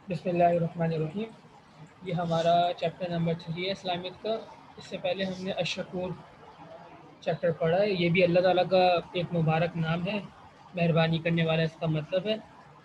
بسم اللہ الرحمن الرحیم۔ یہ ہمارا چیپٹر نمبر 3 ہے اسلامک کا۔ اس سے پہلے ہم نے الشکور چیپٹر پڑھا ہے۔ یہ بھی اللہ تعالیٰ کا ایک مبارک نام ہے، مہربانی کرنے والا اس کا مطلب ہے۔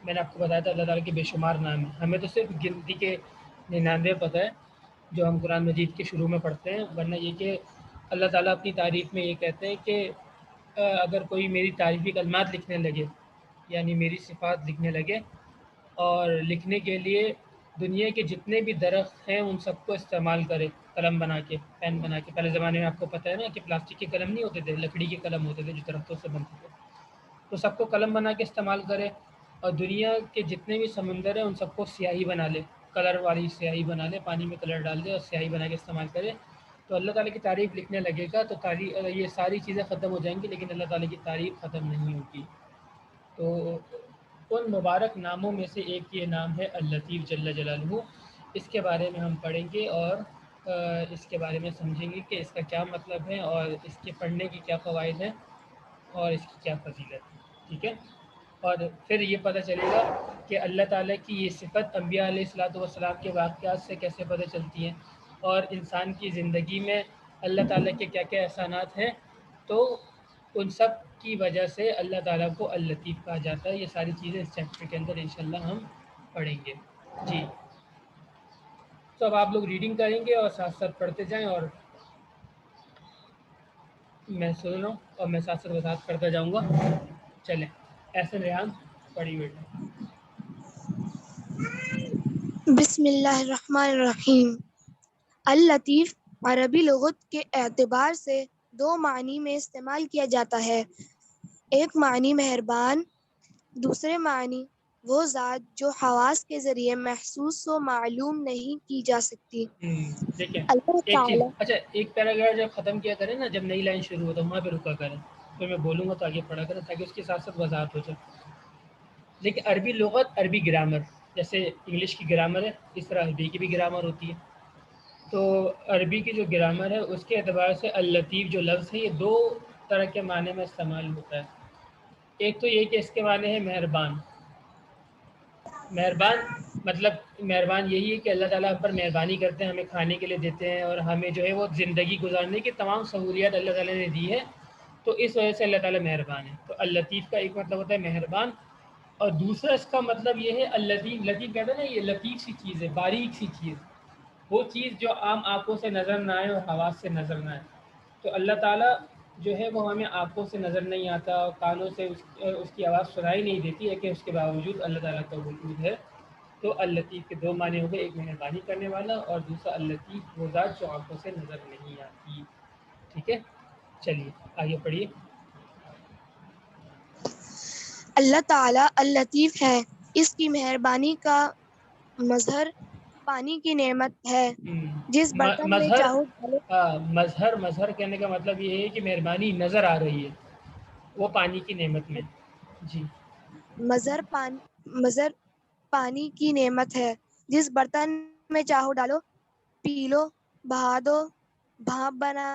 میں نے آپ کو بتایا تھا اللہ تعالیٰ کے بے شمار نام ہیں، ہمیں تو صرف گنتی کے 99 پتہ ہے جو ہم قرآن مجید کے شروع میں پڑھتے ہیں، ورنہ یہ کہ اللہ تعالیٰ اپنی تعریف میں یہ کہتے ہیں کہ اگر کوئی میری تعریفی کلمات لکھنے لگے، یعنی میری صفات لکھنے لگے، اور لکھنے کے لیے دنیا کے جتنے بھی درخت ہیں ان سب کو استعمال کرے، قلم بنا کے، پین بنا کے۔ پہلے زمانے میں آپ کو پتہ ہے نا کہ پلاسٹک کے قلم نہیں ہوتے تھے، لکڑی کے قلم ہوتے تھے جو درختوں سے بنتے تھے، تو سب کو قلم بنا کے استعمال کرے، اور دنیا کے جتنے بھی سمندر ہیں ان سب کو سیاہی بنا لے، کلر والی سیاہی بنا لے، پانی میں کلر ڈال دے اور سیاہی بنا کے استعمال کرے، تو اللہ تعالیٰ کی تعریف لکھنے لگے گا تو یہ ساری چیزیں ختم ہو جائیں گی، لیکن اللہ تعالیٰ کی تعریف ختم نہیں ہوگی۔ تو ان مبارک ناموں میں سے ایک یہ نام ہے اللطیف جل جلالہ۔ اس کے بارے میں ہم پڑھیں گے اور اس کے بارے میں سمجھیں گے کہ اس کا کیا مطلب ہے اور اس کے پڑھنے کی کیا فوائد ہیں اور اس کی کیا فضیلت ہے، ٹھیک ہے؟ اور پھر یہ پتہ چلے گا کہ اللہ تعالیٰ کی یہ صفت انبیاء علیہ الصلوۃ والسلام کے واقعات سے کیسے پتہ چلتی ہیں، اور انسان کی زندگی میں اللہ تعالیٰ کے کیا کیا احسانات ہیں، تو ان سب کی وجہ سے اللہ تعالیٰ کو اللطیف کہا جاتا ہے۔ یہ ساری چیزیں اس چیپٹر کے اندر انشاءاللہ ہم پڑھیں گے۔ جی، تو اب آپ لوگ ریڈنگ کریں گے اور ساتھ ساتھ پڑھتے جائیں، اور میں سن رہا ہوں اور میں ساتھ ساتھ وضاحت کرتا جاؤں گا۔ چلیں، احسن ریحان پڑھی بیٹا۔ بسم اللہ الرحمن الرحیم۔ اللطیف عربی لغت کے اعتبار سے دو معنی میں استعمال کیا جاتا ہے۔ ایک معنی مہربان، دوسرے معنی وہ ذات جو حواس کے ذریعے محسوس و معلوم نہیں کی جا سکتی۔ دیکھیں اللہ ایک چیز، تعالی اچھا ایک پیراگراف جب ختم کیا کریں نا، جب نئی لائن شروع ہو تو وہاں پہ رکا کریں، پھر میں بولوں گا تو آگے پڑھا کریں تاکہ اس کے ساتھ ساتھ وضاحت ہو جائے۔ لیکن عربی لغت، عربی گرامر، جیسے انگلش کی گرامر ہے اس طرح عربی کی بھی گرامر ہوتی ہے، تو عربی کی جو گرامر ہے اس کے اعتبار سے اللطیف جو لفظ ہے یہ دو طرح کے معنی میں استعمال ہوتا ہے۔ ایک تو یہ کہ اس کے معنی ہے مہربان۔ مہربان مطلب مہربان یہی ہے کہ اللہ تعالیٰ ہم پر مہربانی کرتے ہیں، ہمیں کھانے کے لیے دیتے ہیں اور ہمیں جو ہے وہ زندگی گزارنے کی تمام سہولیات اللہ تعالیٰ نے دی ہے، تو اس وجہ سے اللہ تعالیٰ مہربان ہے۔ تو اللطیف کا ایک مطلب ہوتا ہے مہربان، اور دوسرا اس کا مطلب یہ ہے اللطیف، لطیف کہتے ہیں نا یہ لطیف سی چیز ہے، باریک سی چیز، وہ چیز جو عام آنکھوں سے نظر نہ آئے اور حواس سے نظر نہ آئے۔ تو اللہ تعالیٰ جو ہے وہ ہمیں آنکھوں سے نظر نہیں آتا اور کانوں سے اس کی آواز سنائی نہیں دیتی ہے، کہ اس کے باوجود اللہ تعالیٰ کا وجود ہے۔ تو اللطیف کے دو معنی ہو گئے، ایک مہربانی کرنے والا اور دوسرا اللطیف وہ ذات جو آنکھوں سے نظر نہیں آتی، ٹھیک ہے؟ چلیے آگے پڑھیے۔ اللہ تعالی اللطیف ہے، اس کی مہربانی کا مظہر پانی کی نعمت ہے، جس برتن میں مظہر، چاہو ڈالو۔ مظہر کہنے کا مطلب یہ ہے کہ مہربانی نظر آ رہی ہے وہ پانی کی نعمت میں۔ جی، مظہر پانی کی نعمت ہے، جس برتن میں چاہو ڈالو، پی لو، بہا دو، بھاپ بنا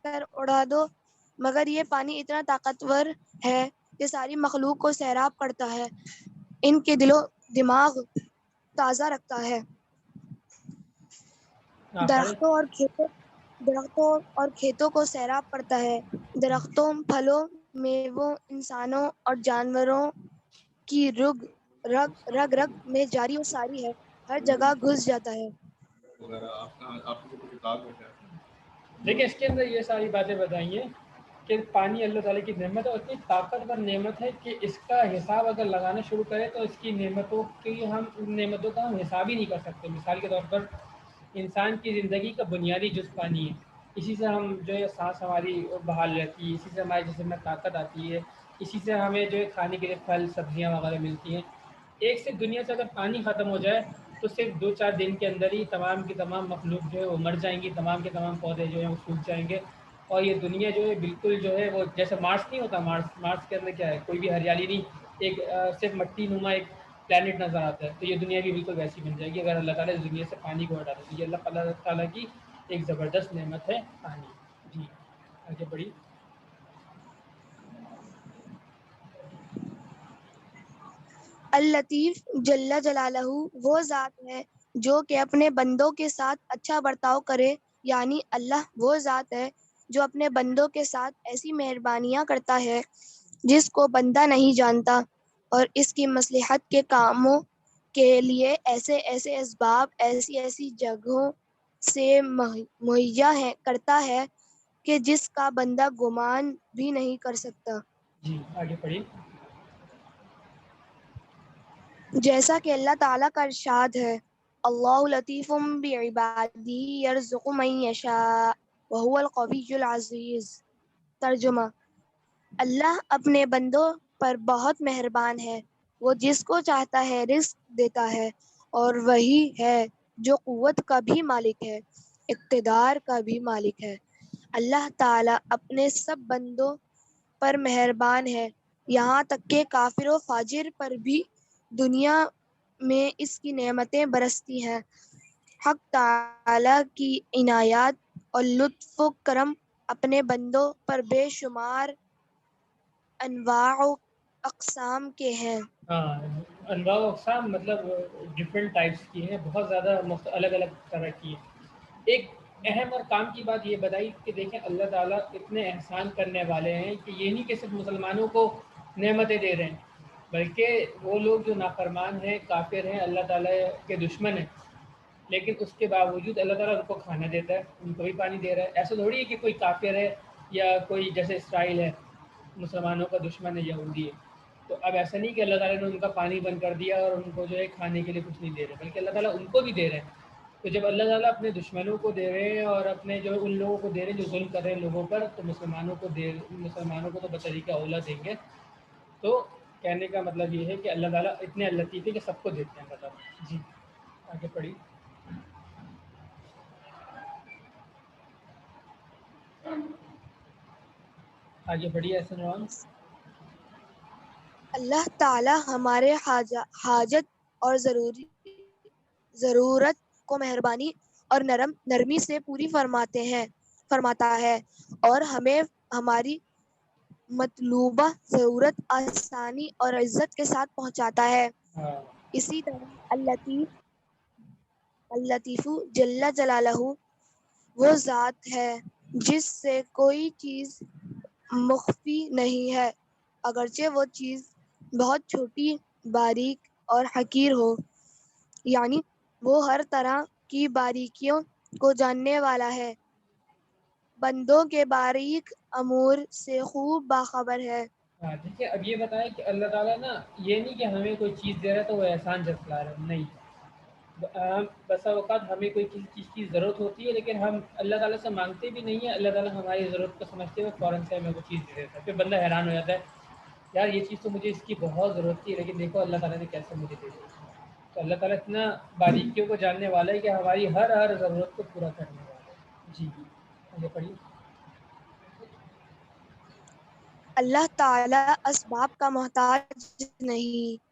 کر اڑا دو، مگر یہ پانی اتنا طاقتور ہے کہ ساری مخلوق کو سیراب کرتا ہے، ان کے دل و دماغ تازہ رکھتا ہے۔ آپ پڑھیں۔ درختوں اور کھیتوں کو سیراب کرتا ہے، درختوں، پھلوں، میووں، انسانوں اور جانوروں کی رگ رگ میں جاری و ساری ہے، ہر جگہ گھس جاتا ہے۔ دیکھیں اس کے اندر یہ ساری باتیں بتائیے کہ پانی اللہ تعالیٰ کی نعمت ہے اور اتنی طاقتور نعمت ہے کہ اس کا حساب اگر لگانا شروع کریں تو اس کی نعمتوں کی ان نعمتوں کا ہم حساب ہی نہیں کر سکتے۔ مثال کے طور پر انسان کی زندگی کا بنیادی جز پانی ہے، اسی سے ہم جو ہے سانس ہماری بحال رہتی ہے، اسی سے ہمارے جسم میں طاقت آتی ہے، اسی سے ہمیں جو ہے کھانے کے لیے پھل سبزیاں وغیرہ ملتی ہیں۔ ایک سے دنیا سے اگر پانی ختم ہو جائے تو صرف 2-4 دن کے اندر ہی تمام کی تمام مخلوق جو ہے وہ مر جائیں گی، تمام کے تمام پودے جو ہیں وہ سوکھ جائیں گے، اور یہ دنیا جو ہے بالکل جو ہے وہ جیسے مارس نہیں ہوتا، مارس کے اندر کیا ہے، کوئی بھی ہریالی نہیں، ایک صرف مٹی نما ایک پلانٹ نظر آتا ہے، تو یہ دنیا بھی بالکل ویسی بن جائے گی اگر اللہ تعالیٰ اس دنیا سے پانی کو ہٹا دے۔ تو یہ اللہ تعالیٰ کی ایک زبردست نعمت ہے پانی۔ جی آگے بڑھی۔ اللطیف جل جلالہ وہ ذات ہے جو کہ اپنے بندوں کے ساتھ اچھا برتاؤ کرے، یعنی اللہ وہ ذات ہے جو اپنے بندوں کے ساتھ ایسی مہربانیاں کرتا ہے جس کو بندہ نہیں جانتا، اور اس کی مصلحت کے کاموں کے لیے ایسے ایسے اسباب ایسی ایسی جگہوں سے مہیا کرتا ہے کہ جس کا بندہ گمان بھی نہیں کر سکتا۔ جی آگے پڑھیے۔ جیسا کہ اللہ تعالیٰ کا ارشاد ہے، اللہ لطیف بعبادہ یرزق من یشاء وہو القوی العزیز۔ ترجمہ: اللہ اپنے بندوں پر بہت مہربان ہے، وہ جس کو چاہتا ہے رزق دیتا ہے، اور وہی ہے جو قوت کا بھی مالک ہے، اقتدار کا بھی مالک ہے۔ اللہ تعالیٰ اپنے سب بندوں پر مہربان ہے، یہاں تک کہ کافر و فاجر پر بھی دنیا میں اس کی نعمتیں برستی ہیں۔ حق تعالیٰ کی عنایات اور لطف و کرم اپنے بندوں پر بے شمار انواع و اقسام کے ہیں۔ ہاں، انواع و اقسام مطلب ڈفرینٹ ٹائپس کی ہیں، بہت زیادہ الگ الگ طرح کی ہیں۔ ایک اہم اور کام کی بات یہ بتائی کہ دیکھیں اللہ تعالیٰ اتنے احسان کرنے والے ہیں کہ یہ نہیں کہ صرف مسلمانوں کو نعمتیں دے رہے ہیں، بلکہ وہ لوگ جو نافرمان ہیں، کافر ہیں، اللہ تعالیٰ کے دشمن ہیں، لیکن اس کے باوجود اللہ تعالیٰ ان کو کھانا دیتا ہے، ان کو بھی پانی دے رہا ہے۔ ایسا تھوڑی ہے کہ کوئی کافر ہے یا کوئی جیسے اسرائیل ہے مسلمانوں کا دشمن ہے، یہودی ہے، تو اب ایسا نہیں کہ اللہ تعالیٰ نے ان کا پانی بند کر دیا اور ان کو جو ہے کھانے کے لیے کچھ نہیں دے رہے، بلکہ اللہ تعالیٰ ان کو بھی دے رہے ہیں۔ تو جب اللہ تعالیٰ اپنے دشمنوں کو دے رہے ہیں اور اپنے جو ان لوگوں کو دے رہے ہیں جو ظلم کر رہے ہیں لوگوں پر، تو مسلمانوں کو تو بطریقہ اولا دیں گے۔ تو کہنے کا مطلب یہ ہے کہ اللہ تعالیٰ اتنے لطیف ہے کہ سب کو دیتے ہیں اللہ تعالیٰ۔ جی آگے پڑھی۔ آگے بڑھیے احسن نوان۔ اللہ تعالیٰ ہمارے حاجت اور ضرورت کو مہربانی اور نرمی سے پوری فرماتا ہے، اور ہمیں ہماری مطلوبہ ضرورت آسانی اور عزت کے ساتھ پہنچاتا ہے۔ ہاں اسی طرح اللطیف جل جلالہ وہ ذات ہے جس سے کوئی چیز مخفی نہیں ہے، اگرچہ وہ چیز بہت چھوٹی، باریک اور حقیر ہو، یعنی وہ ہر طرح کی باریکیوں کو جاننے والا ہے، بندوں کے باریک امور سے خوب باخبر ہے۔ ہاں دیکھیے، اب یہ بتائیں کہ اللہ تعالیٰ نا یہ نہیں کہ ہمیں کوئی چیز دے رہا ہے تو وہ احسان جتلا رہا ہے، نہیں۔ بسا اوقات ہمیں کوئی کسی چیز کی ضرورت ہوتی ہے لیکن ہم اللہ تعالیٰ سے مانگتے بھی نہیں ہیں، اللہ تعالیٰ ہماری ضرورت کو سمجھتے ہوئے فوراً سے ہمیں وہ چیز دے دیتا ہے، پھر بندہ حیران ہو جاتا ہے یار یہ چیز تو مجھے اس کی بہت ضرورت تھی لیکن دیکھو اللہ تعالیٰ نے کیسے مجھے دے دی۔ تو اللہ تعالیٰ اتنا باریکیوں کو جاننے والا ہے کہ ہماری ہر ضرورت کو پورا کرنے والا ہے۔ جی آگے پڑھیے۔ اللہ تعالیٰ اسباب کا محتاج نہیں۔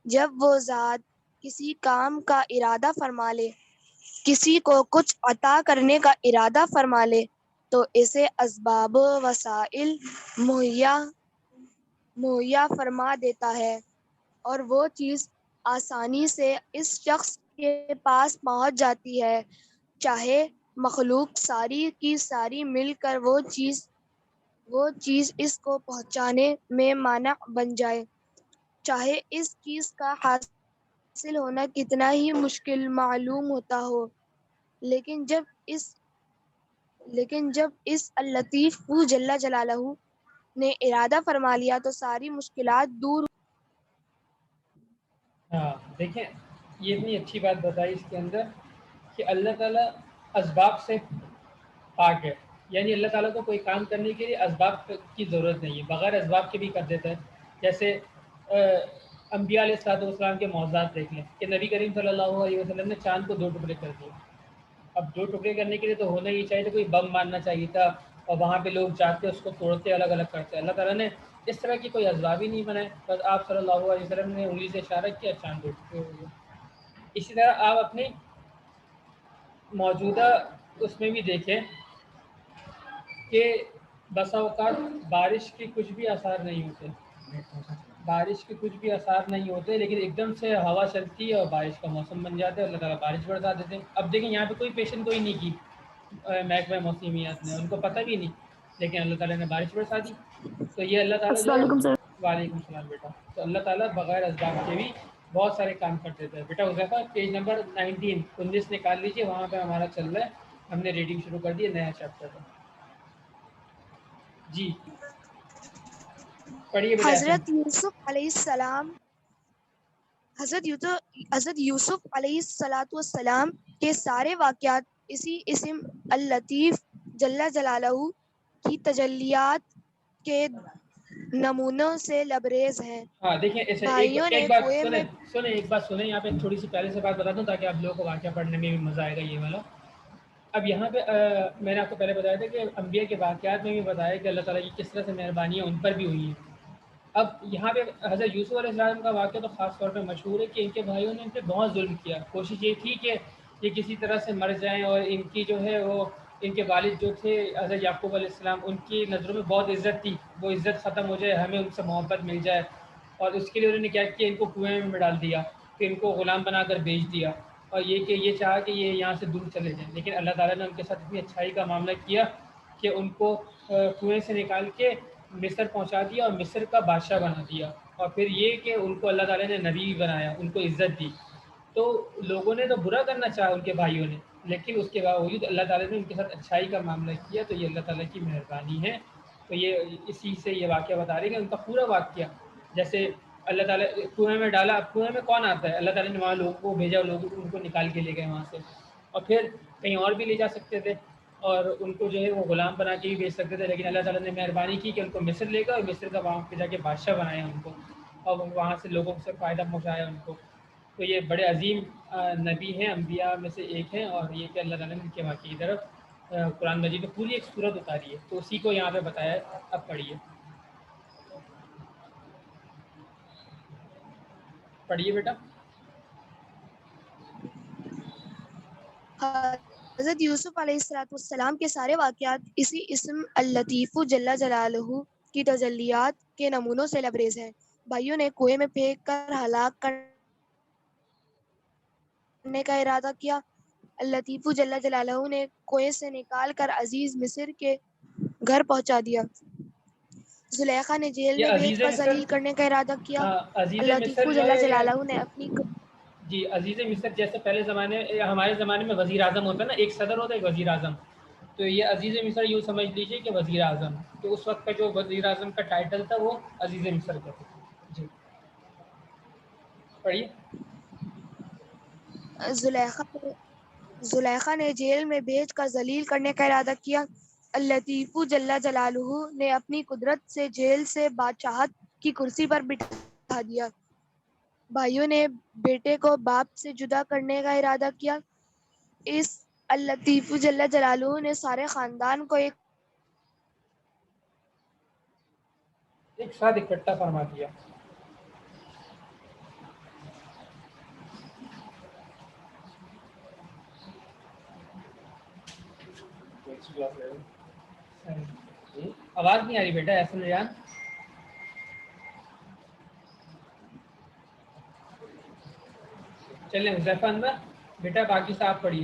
جب وہ ذات کسی کام کا ارادہ فرما لے، کسی کو کچھ عطا کرنے کا ارادہ فرما لے، تو اسے اسباب و وسائل مہیا فرما دیتا ہے، اور وہ چیز آسانی سے اس شخص کے پاس پہنچ جاتی ہے، چاہے مخلوق ساری کی ساری مل کر وہ چیز اس کو پہنچانے میں مانع بن جائے، چاہے اس چیز کا حاصل ہونا کتنا ہی مشکل معلوم ہوتا ہو، لیکن جب اس اللطیف جل جلالہ نے ارادہ فرما لیا تو ساری مشکلات دور۔ ہاں دیکھیں، یہ اتنی اچھی بات بتائی اس کے اندر کہ اللہ تعالیٰ اسباب سے پاک ہے، یعنی اللہ تعالیٰ کو کوئی کام کرنے کے لیے اسباب کی ضرورت نہیں ہے، بغیر اسباب کے بھی کر دیتا ہے۔ جیسے انبیاء علیہ السلام کے معجزات دیکھ لیں کہ نبی کریم صلی اللہ علیہ وسلم نے چاند کو 2 ٹکڑے کر دیے۔ اب 2 ٹکڑے کرنے کے لیے تو ہونا ہی چاہیے، تو کوئی بم مارنا چاہیے تھا اور وہاں پہ لوگ جاتے اس کو توڑتے الگ الگ کرتے۔ اللہ تعالیٰ نے اس طرح کی کوئی اسباب ہی نہیں بنائے، بس آپ صلی اللہ علیہ وسلم نے انگلی سے اشارہ کیا، چاند 2 ٹکڑے ہو گئے۔ اسی طرح آپ اپنی موجودہ اس میں بھی دیکھیں کہ بسا اوقات بارش کے کچھ بھی آثار نہیں ہوتے، بارش کے کچھ بھی اثار نہیں ہوتے، لیکن ایک دم سے ہوا چلتی ہے اور بارش کا موسم بن جاتا ہے، اللہ تعالیٰ بارش برسا دیتے ہیں. اب دیکھیں یہاں پہ کوئی پیشن گوئی نہیں کی محکمہ موسمیات نے، ان کو پتہ بھی نہیں، لیکن اللہ تعالیٰ نے بارش برسا دی. تو یہ اللہ تعالیٰ جو السلام ہے، علیکم سر. وعلیکم السلام بیٹا. تو اللہ تعالیٰ بغیر اسباب کے بھی بہت سارے کام کر دیتے ہیں. بیٹا حذیفہ پیج نمبر 19 نکال لیجیے، وہاں پہ ہمارا چل رہا ہے، ہم نے ریڈنگ شروع کر دی ہے نیا چیپٹر کا. جی پڑھیے بیٹا. حضرت یوسف علیہ السلام کے سارے واقعات اسی اسم اللطیف جل جلالہ کی تجلیات کے نمونوں سے لبریز ہیں. ہاں دیکھیں ایسے بھائیوں نے ایک بات کنویں میں سنیں یہاں پہ تھوڑی سی پہلے سے بات بتا دوں تاکہ آپ لوگوں کو واقعہ پڑھنے میں بھی مزہ آئے گا یہ والا. اب یہاں پہ میں نے آپ کو پہلے بتایا تھا کہ انبیاء کے واقعات میں بھی بتایا کہ اللہ تعالیٰ کی کس طرح سے مہربانیاں ان پر بھی ہوئی ہیں. اب یہاں پہ حضرت یوسف علیہ السلام کا واقعہ تو خاص طور پہ مشہور ہے کہ ان کے بھائیوں نے ان پہ بہت ظلم کیا. کوشش یہ تھی کہ یہ کسی طرح سے مر جائیں، اور ان کی جو ہے وہ ان کے والد جو تھے حضرت یعقوب علیہ السلام، ان کی نظروں میں بہت عزت تھی، وہ عزت ختم ہو جائے، ہمیں ان سے محبت مل جائے. اور اس کے لیے انہوں نے کیا کیا، ان کو کنویں میں ڈال دیا، پھر ان کو غلام بنا کر بیچ دیا، اور یہ چاہا کہ یہ یہاں سے دور چلے جائیں. لیکن اللہ تعالیٰ نے ان کے ساتھ اتنی اچھائی کا معاملہ کیا کہ ان کو کنویں سے نکال کے مصر پہنچا دیا اور مصر کا بادشاہ بنا دیا. اور پھر یہ کہ ان کو اللہ تعالیٰ نے نبی بھی بنایا، ان کو عزت دی. تو لوگوں نے تو برا کرنا چاہا ان کے بھائیوں نے، لیکن اس کے باوجود اللہ تعالیٰ نے ان کے ساتھ اچھائی کا معاملہ کیا. تو یہ اللہ تعالیٰ کی مہربانی ہے. تو یہ اسی سے یہ واقعہ بتا رہے ہیں کہ ان کا پورا واقعہ، جیسے اللہ تعالیٰ کنویں میں ڈالا، اب کنویں میں کون آتا ہے، اللہ تعالیٰ نے وہاں لوگوں کو بھیجا، لوگ ان کو نکال کے لے گئے وہاں سے، اور پھر کہیں اور بھی لے جا سکتے تھے اور ان کو جو ہے وہ غلام بنا کے بھی بیچ سکتے تھے، لیکن اللہ تعالیٰ نے مہربانی کی کہ ان کو مصر لے گئے اور مصر کا وہاں پہ جا کے بادشاہ بنایا ان کو، اور وہاں سے لوگوں سے فائدہ پہنچایا ان کو. تو یہ بڑے عظیم نبی ہیں، انبیاء میں سے ایک ہیں، اور یہ کہ اللہ تعالیٰ نے ان کے واقعی کی طرف قرآن مجید میں پوری ایک صورت اتاری ہے. تو اسی کو یہاں پہ بتایا ہے. اب پڑھیے بیٹا. حضرت یوسف علیہ السلام کے سارے واقعات اسی اسم اللطیف جل جلالہ کی تجلیات کے نمونوں سے لبریز ہیں. بھائیوں نے کنویں میں پھینک کر ہلاک کرنے کا ارادہ کیا. اللطیف جل جلالہ نے کنویں سے نکال کر عزیز مصر کے گھر پہنچا دیا. زلیخا نے جیل یہ میں بھیج عزیز کر مصر، ذلیل کرنے کا ارادہ کیا. عزیز اللطیف مصر جو جل ہے، جلالہ نے اپنی جی عزیز مصر جیسے پہلے زمانے ہمارے زمانے میں وزیر اعظم ہوتا ہے نا، ایک صدر ہوتا ہے ایک وزیر اعظم، تو یہ عزیز مصر یوں سمجھ لیجیے کہ وزیر اعظم. تو اس وقت کا جو وزیر اعظم کا ٹائٹل تھا وہ عزیز مصر کا تھا. جی پڑھیے. زلیخا نے جیل میں بھیج کر ذلیل کرنے کا ارادہ کیا. اللطیف جل جلالہ نے اپنی قدرت سے جیل سے بادشاہت کی کرسی پر بٹھا دیا. بھائیوں نے بیٹے کو باپ سے جدا کرنے کا ارادہ کیا. اس اللطیف جل جلالہ نے سارے خاندان کو ایک ساتھ اکٹھا فرما دیا. آواز نہیں آ رہی بیٹا احسن ریان. چلیں حذیفہ اندر بیٹا، باقی صاحب پڑھیے.